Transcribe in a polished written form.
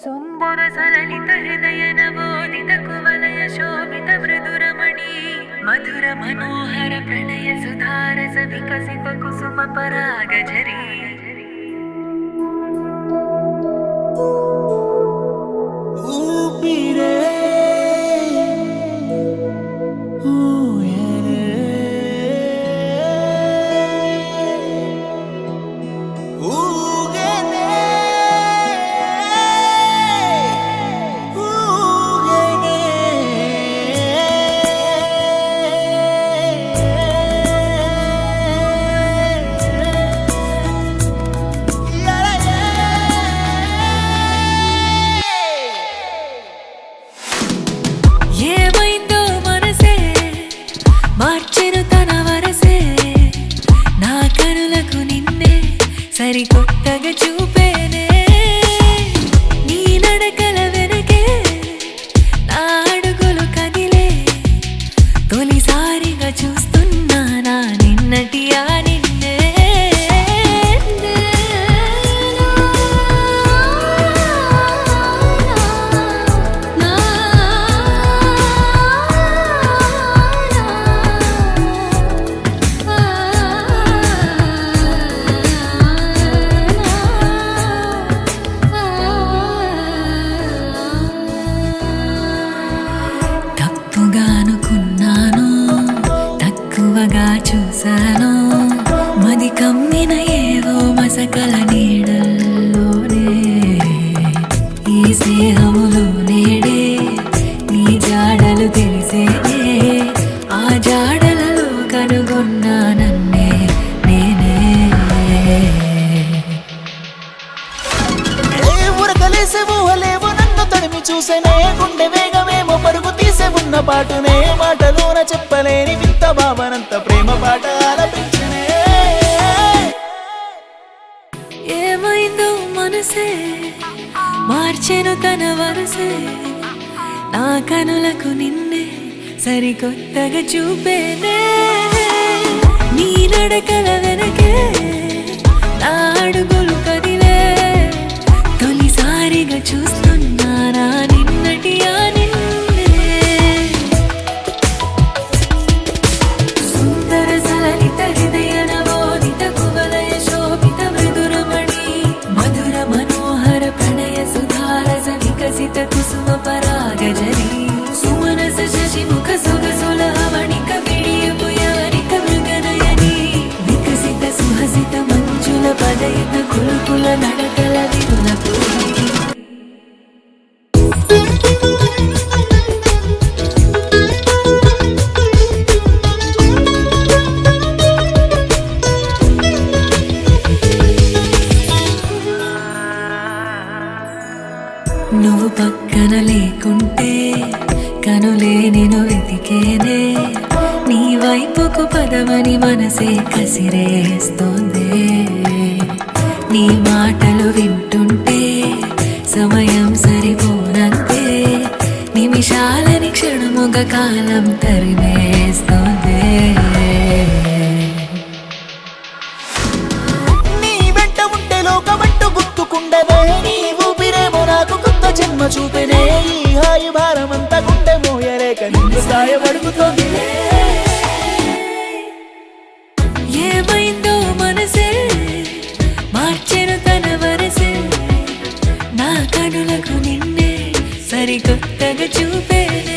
సుందర సలలిత హృదయ నవోదిత కువలయ శోభిత మృదురమణి మధుర మనోహర ప్రణయ సుధారస వికసిత కుసుమ పరాగజరీ సరికొత్తగా చూపేనే నీ నడకల వెనకే నా అడుగులు కదిలే తొలిసారిగా చూస్తున్నానా నిన్నటి ఆ నిన్నే చూసాను మది కమ్మిన ఏవో మసకల నీడల్లోనే ఈ స్నేహములో నేడే నీ జాడలు తెలిసేనే ఆ జాడలలో కనుగొన్నా నన్నే నేనే ఉరకలేసే ఊహలేవో నన్ను తడిమి చూసేనే గుండె వేగమేమో పరుగు తీసే ఉన్న పాటునే మాటలోన చెప్పలేని వింత భావనంత ప్రేమ పాట ఆలపించనే ఏమైందో మనసే మార్చెను తన వరసే నా కనులకు నిన్నే సరికొత్తగా చూపేనే నీ నడకల వెనకే నా అడుగులు కదిలే తొలిసారిగా చూస్తున్నానా నిన్నటి ఆ నిన్నే సుందర సలలిత హృదయ నవోదిత కువలయ శోభిత మృదురమణి మధుర మనోహర ప్రణయ సుధారస వికసిత కుసుమ పరాగజరీ సుమనస శశిముఖ సొగసుల హవణిక విడియపు యవనిక మృగనయని వికసిత సుహసిత మంజుల పదయుత కులుకుల నడకల విరుల పూరి నువ్వు పక్కన లేకుంటే కనులే నిన్ను వెతికేనే నీ వైపుకు పదమని మనసే కసిరేస్తోందే నీ మాటలు వింటుంటే సమయం సరిపోనంతే నిమిషాలని క్షణముగ కాలం తరిమేస్తోందే నీ వెంట ఉంటే లోకమంటూ గుర్తుకుండవే నీ ఊపిరేమో నాకు కొత్త జన్మ చూపెనే ఈ హాయి భారమంతా గుండె మోయలేక నిన్ను సాయపడుకుతోంది ఏమైందో మనసే మార్చెను తన వరసే నా కనులకు నిన్నే సరికొత్తగా చూపేనే